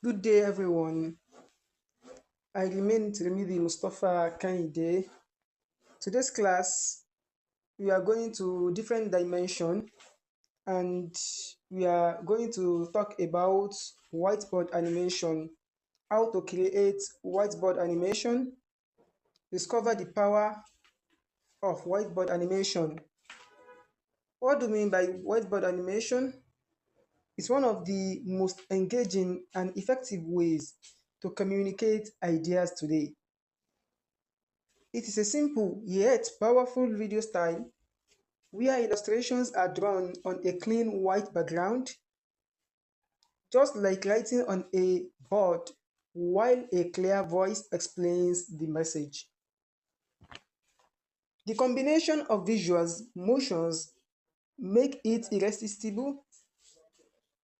Good day, everyone. I remain Tirmidhi Mustafa Kaide. Today's class, we are going to different dimension and we are going to talk about whiteboard animation, how to create whiteboard animation, discover the power of whiteboard animation. What do you mean by whiteboard animation? It's one of the most engaging and effective ways to communicate ideas today. It is a simple yet powerful video style where illustrations are drawn on a clean white background, just like writing on a board, while a clear voice explains the message. The combination of visuals, motions make it irresistible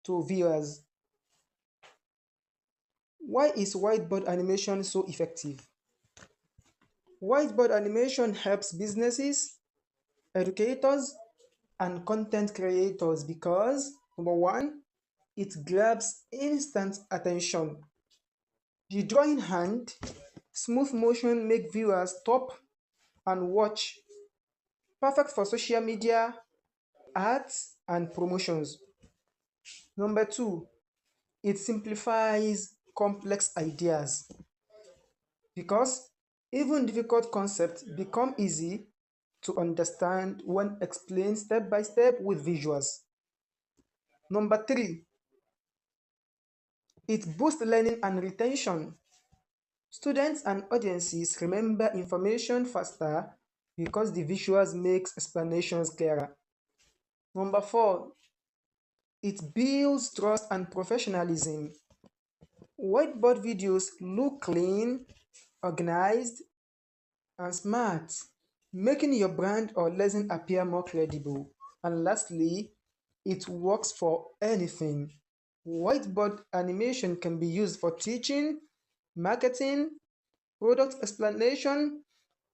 to viewers. Why is whiteboard animation so effective? Whiteboard animation helps businesses, educators, and content creators because number one, it grabs instant attention. The drawing hand, smooth motion make viewers stop and watch. Perfect for social media, ads, and promotions. Number two, it simplifies complex ideas because even difficult concepts become easy to understand when explained step by step with visuals. Number three, it boosts learning and retention. Students and audiences remember information faster because the visuals makes explanations clearer. Number four, it builds trust and professionalism. Whiteboard videos look clean, organized, and smart, making your brand or lesson appear more credible. And lastly, it works for anything. Whiteboard animation can be used for teaching, marketing, product explanation,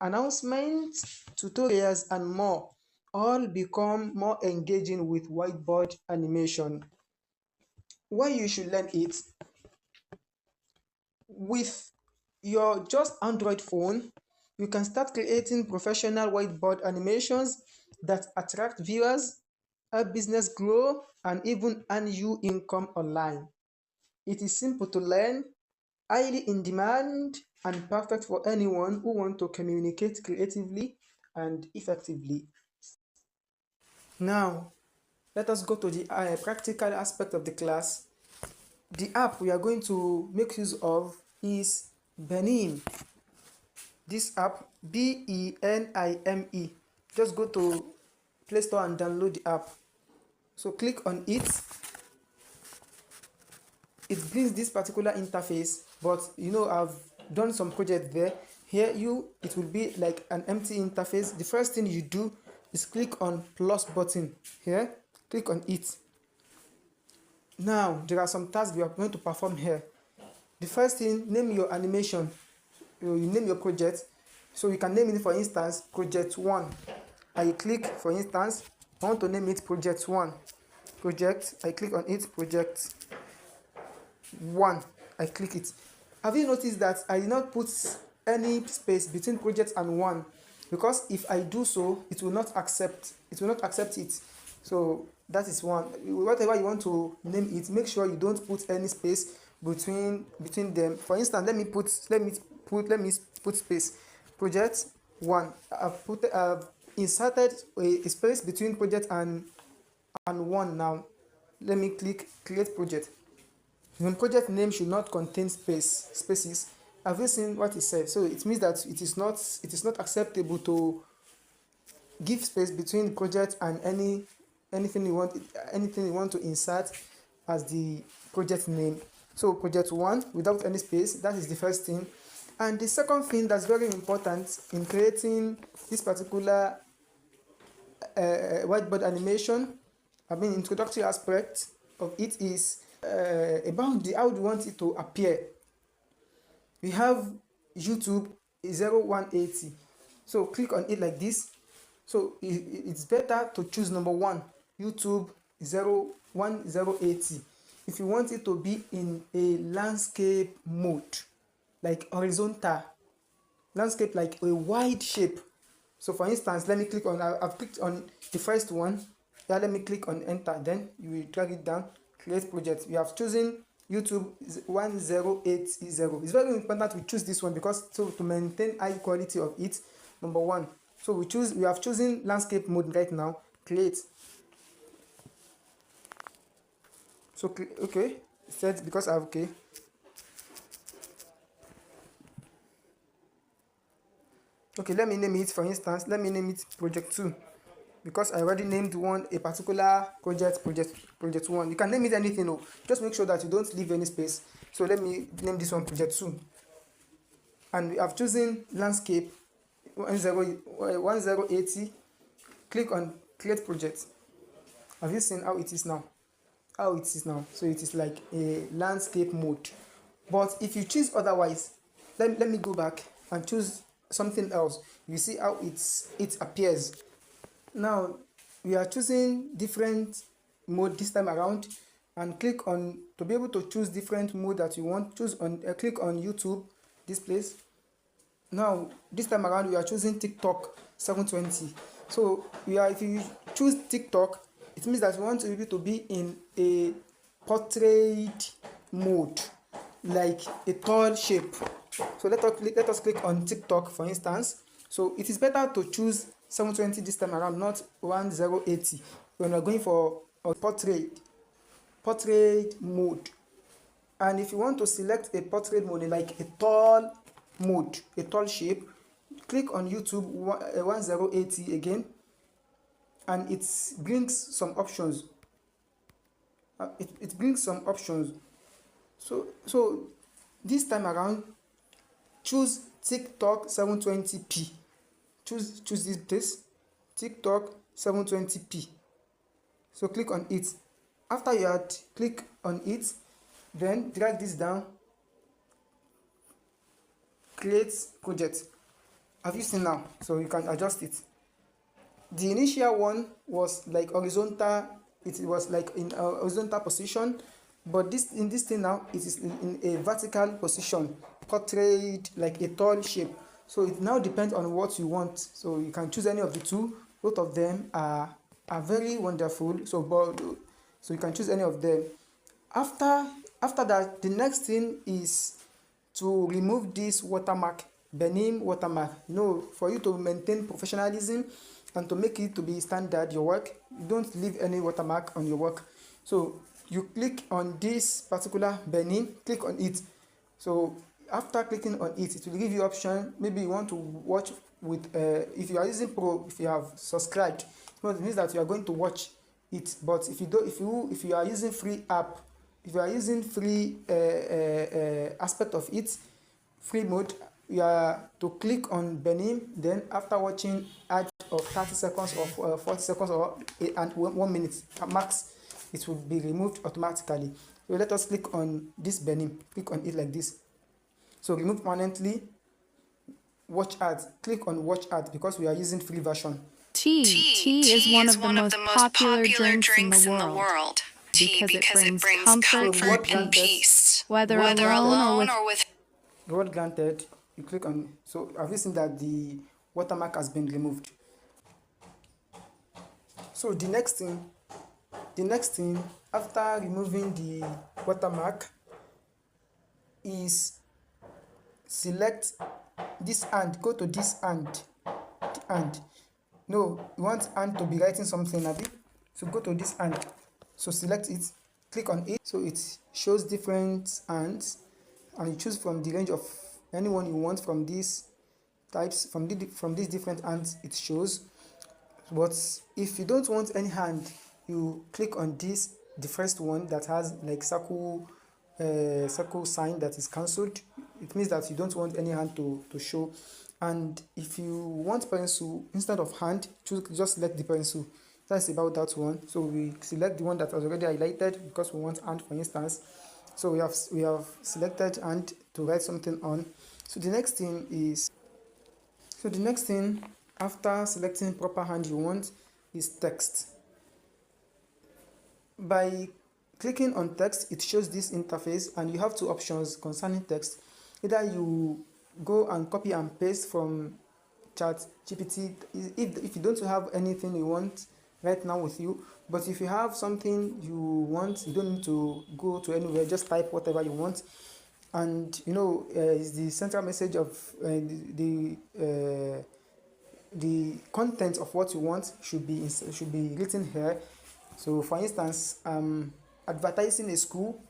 announcements, tutorials, and more. All become more engaging with whiteboard animation. Why you should learn it? With your just Android phone, you can start creating professional whiteboard animations that attract viewers, help business grow, and even earn you income online. It is simple to learn, highly in demand, and perfect for anyone who wants to communicate creatively and effectively. Now, let us go to the practical aspect of the class. The app we are going to make use of is Benin. This app, Benime. Just go to Play Store and download the app. So click on it. It brings this particular interface, but I've done some project there. Here it will be like an empty interface. The first thing you do is click on plus button here. Click on it. Now there are some tasks we are going to perform here. The first thing, name your animation. You name your project. So you can name it, for instance, project 1. I click, for instance, I want to name it project 1. Project, I click on it, project 1. I click it. Have you noticed that I did not put any space between project and 1? Because if I do so, it will not accept it. So that is one. Whatever you want to name it, make sure you don't put any space between them. For instance, let me put space. Project 1. I've inserted a space between project and 1 now. Let me click create project. Your project name should not contain spaces. Have you seen what it said? So it means that it is not acceptable to give space between project and anything you want to insert as the project name. So project 1 without any space, that is the first thing. And the second thing that's very important in creating this particular whiteboard animation, introductory aspect of it is about how do you want it to appear. We have YouTube 0180. So click on it like this. So it's better to choose number 1, YouTube 01080. if you want it to be in a landscape mode, like horizontal landscape, like a wide shape. So for instance, let me click on, I've clicked on the first one. Yeah, let me click on enter, then you will drag it down, create project. We have chosen YouTube 1080. It's very important we choose this one because to maintain high quality of it, number one. So we have chosen landscape mode right now, create. So okay, set because I have okay. Okay, let me name it, for instance, let me name it project 2 because I already named one, a particular project 1. You can name it anything, oh, just make sure that you don't leave any space. So let me name this one project 2, and we have chosen landscape 1080. Click on create project. Have you seen how it is now? So it is like a landscape mode. But if you choose otherwise, let me go back and choose something else. You see how it appears. Now we are choosing different mode this time around, and click on, to be able to choose different mode that you want, choose on click on YouTube, this place. Now this time around we are choosing TikTok 720. So if you choose TikTok, it means that you want to be in a portrait mode, like a tall shape. So let us click on TikTok, for instance. So it is better to choose 720 this time around, not 1080, when we're going for a portrait mode. And if you want to select a portrait mode, like a tall mode, a tall shape, click on YouTube 1080 again, and it brings some options. It brings some options. So this time around, choose TikTok 720p. Choose this TikTok 720p. So click on it. After you had click on it, then drag this down, create project. Have you seen now? So you can adjust it. The initial one was like horizontal, it was like in a horizontal position, but in this thing now it is in a vertical position, portrayed like a tall shape. So it now depends on what you want. So you can choose any of the two. Both of them are very wonderful. So you can choose any of them. After that, the next thing is to remove this watermark, Benin watermark. For you to maintain professionalism and to make it to be standard, your work, you don't leave any watermark on your work. So you click on this particular Benin, click on it. So after clicking on it, it will give you option. Maybe you want to watch with if you are using Pro, if you have subscribed, it means that you are going to watch it. But if you are using free app, if you are using free aspect of it, free mode, you are to click on Benin. Then after watching ad of 30 seconds or 40 seconds or 1 minute max, it will be removed automatically. So let us click on this Benin, click on it like this. So remove permanently. Watch ads, click on watch ads because we are using free version. Tea is one of the most popular drinks in the world because it brings comfort and peace, whether alone or with. Reward granted. You click on. So have you seen that the watermark has been removed? So the next thing after removing the watermark is select this hand. Go to this hand. No, you want hand to be writing something, Abi. So go to this hand. So select it, click on it. So it shows different hands, and you choose from the range of anyone you want from these types, from these different hands it shows. But if you don't want any hand, you click on the first one that has like circle sign that is cancelled. It means that you don't want any hand to show. And if you want pencil instead of hand, just select the pencil. That's about that one. So we select the one that was already highlighted because we want hand, for instance. So we have selected hand to write something on. So the next thing after selecting proper hand you want is text. By Clicking on text, it shows this interface, and you have two options concerning text. Either you go and copy and paste from chat GPT if you don't have anything you want right now with you, but if you have something you want, you don't need to go to anywhere, just type whatever you want. And is the central message of the content of what you want should be written here. So for instance, advertising a school,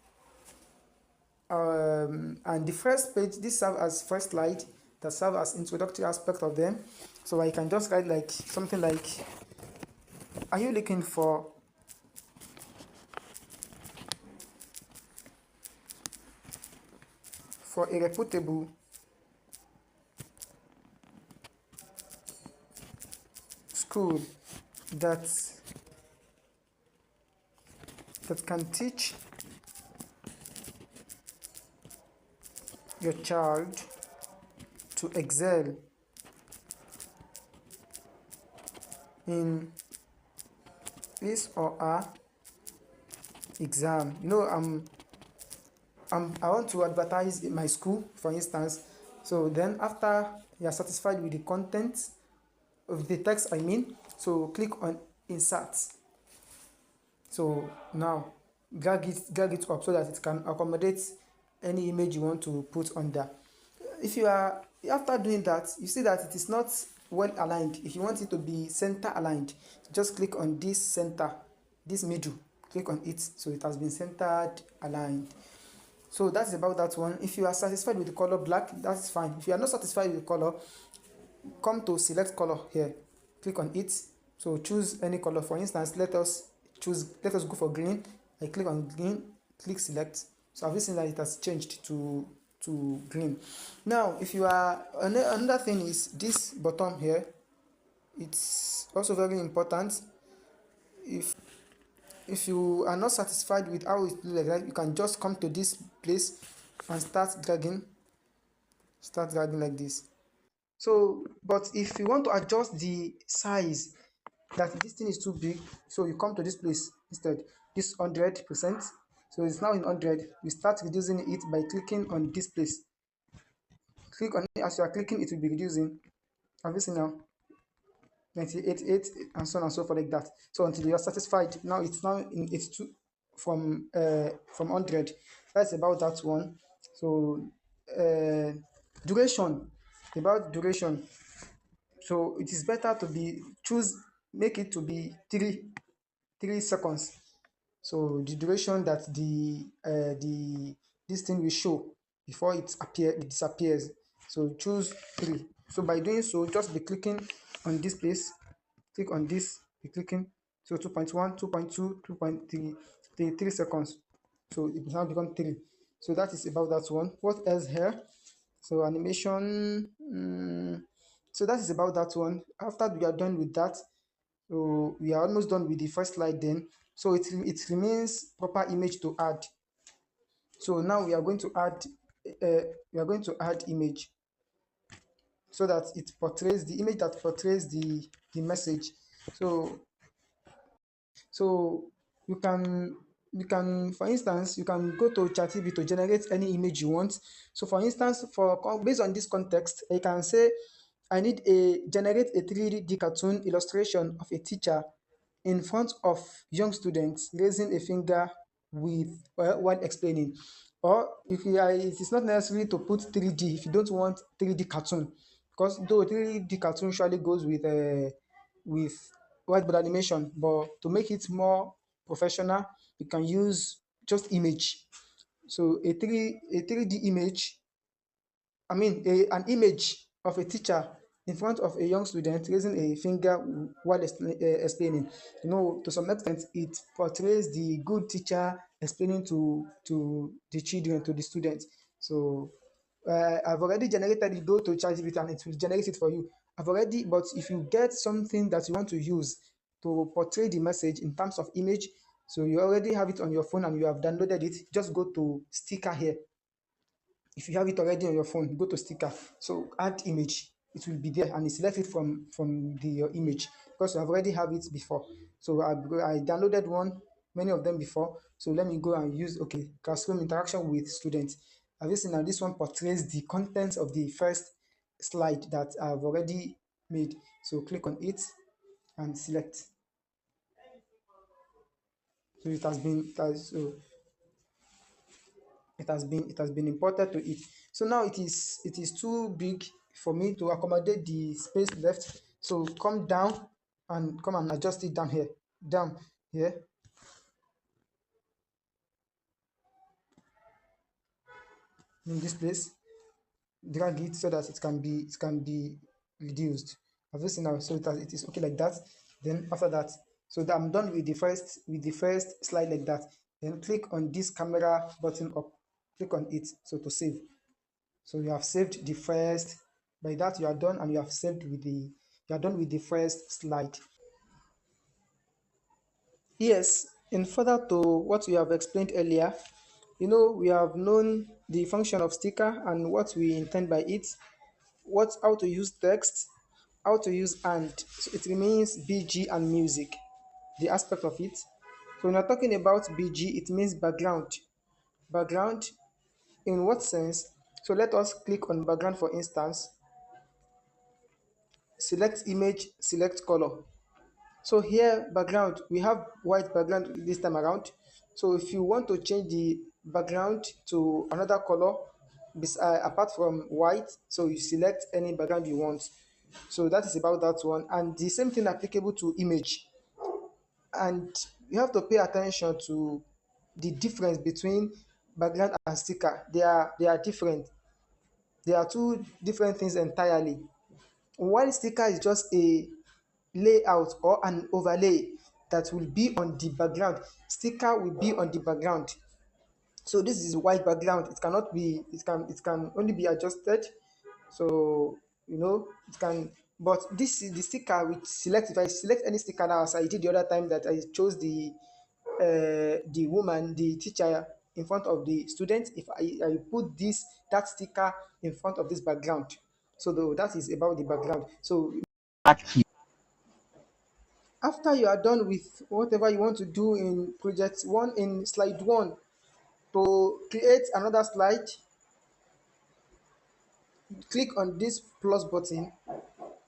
and the first page, this serves as first slide, that serve as introductory aspect of them. So I can just write like something like, are you looking for a reputable school that can teach your child to excel in his or her exam? I want to advertise in my school, for instance. So then after you are satisfied with the content of the text, so click on insert. So now drag it up so that it can accommodate any image you want to put on there. If you are After doing that, you see that it is not well aligned. If you want it to be center aligned, just click on this center, this middle, click on it, so it has been centered aligned. So that's about that one. If you are satisfied with the color black, that's fine. If you are not satisfied with the color, come to select color here, click on it. So choose any color. For instance, let us go for green. I click on green, click select. So I've seen that it has changed to green. Now if you are another thing is this bottom here. It's also very important. If you are not satisfied with how it looks like that, you can just come to this place and start dragging like this. So but if you want to adjust the size, that this thing is too big, so you come to this place instead, this 100%. So it's now in 100. You start reducing it by clicking on this place. Click on it. As you are clicking, it will be reducing. Obviously now 98, and so on and so forth, like that. So until you are satisfied. Now it's now in 82 from 100. That's about that one. So duration, about duration. So it is better to make it to be 3 seconds. So the duration that this thing will show before it disappears. So choose 3. So by doing so, just be clicking on this place, click on this, be clicking. So 2.1, 2.2, 2.3, 3 seconds. So it now become 3. So that is about that one. What else here? So animation. So that is about that one. After we are done with that, so we are almost done with the first slide then. So it remains proper image to add. So now we are going to add image, so that it portrays the image that portrays the message. So you can for instance, you can go to ChatGPT to generate any image you want. So for instance, based on this context, I can say I need generate a 3D cartoon illustration of a teacher in front of young students raising a finger while explaining. Or it is not necessary to put 3D if you don't want 3D cartoon, because though 3D cartoon usually goes with whiteboard animation, but to make it more professional, you can use just image. So a 3D image, an image of a teacher in front of a young student raising a finger while explaining. To some extent, it portrays the good teacher explaining to the children, to the students. So I've already generated it. Go to ChatGPT and it will generate it for you. But if you get something that you want to use to portray the message in terms of image, so you already have it on your phone and you have downloaded it, just go to sticker here. If you have it already on your phone, go to sticker, so add image, it will be there, and select it from your image, because you have already have it before. So I downloaded one, many of them before. So let me go and use, okay, classroom interaction with students. Have you seen now? This one portrays the contents of the first slide that I've already made. So click on it and select. So it has been imported to it. So now it is too big for me to accommodate the space left. So come and adjust it down here. In this place, drag it so that it can be reduced. Have you seen now? So it is okay like that. Then after that, so that I'm done with the first slide like that. Then click on this camera button up. Click on it so to save. So you have saved the first. By that you are done, and you are done with the first slide. Yes, in further to what we have explained earlier, we have known the function of sticker and what we intend by it, how to use text, how to use and. So it remains BG and music, the aspect of it. So when we're talking about BG, it means background. Background in what sense? So let us click on background for instance. Select image, select color. So here background, we have white background this time around. So if you want to change the background to another color apart from white, so you select any background you want. So that is about that one, and the same thing applicable to image. And you have to pay attention to the difference between background and sticker. They are different. They are two different things entirely. While sticker is just a layout or an overlay that will be on the background, sticker will be on the background. So this is white background. It can only be adjusted. So it can. But this is the sticker with select. If I select any sticker now, as I did the other time that I chose the woman, the teacher in front of the student, if I put that sticker in front of this background. So that is about the background. So after you are done with whatever you want to do in project one, in slide one, to create another slide, click on this plus button.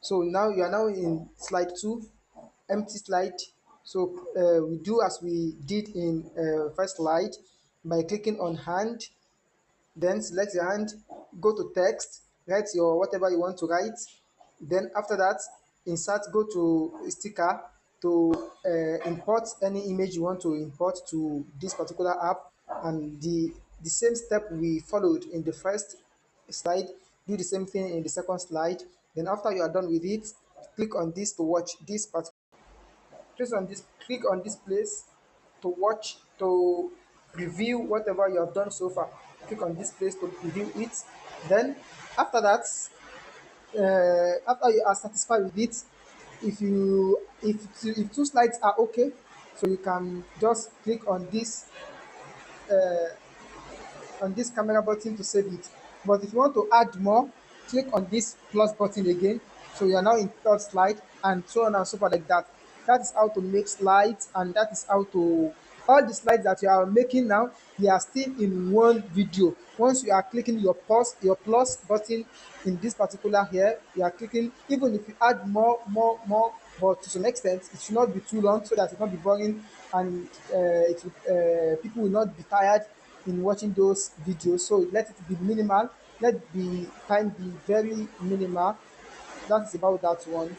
So now you are now in slide two, empty slide. So we do as we did in first slide by clicking on hand. Then select your hand, go to text, write your whatever you want to write. Then after that, insert, go to sticker to import any image you want to import to this particular app. And the same step we followed in the first slide, do the same thing in the second slide. Then after you are done with it, click on this to watch this particular. Click on this place to watch, to review whatever you have done so far. Click on this place to review it. Then after that, after you are satisfied with it, if two slides are okay, so you can just click on this camera button to save it. But if you want to add more, click on this plus button again. So you are now in third slide, and so on and so forth like that. That is how to make slides, and that is how to all the slides that you are making now, they are still in one video. Once you are clicking your plus button in this particular here, you are clicking, even if you add more, but to some extent it should not be too long so that it will not be boring, and people will not be tired in watching those videos. So let it be minimal, let the time be very minimal. That is about that one.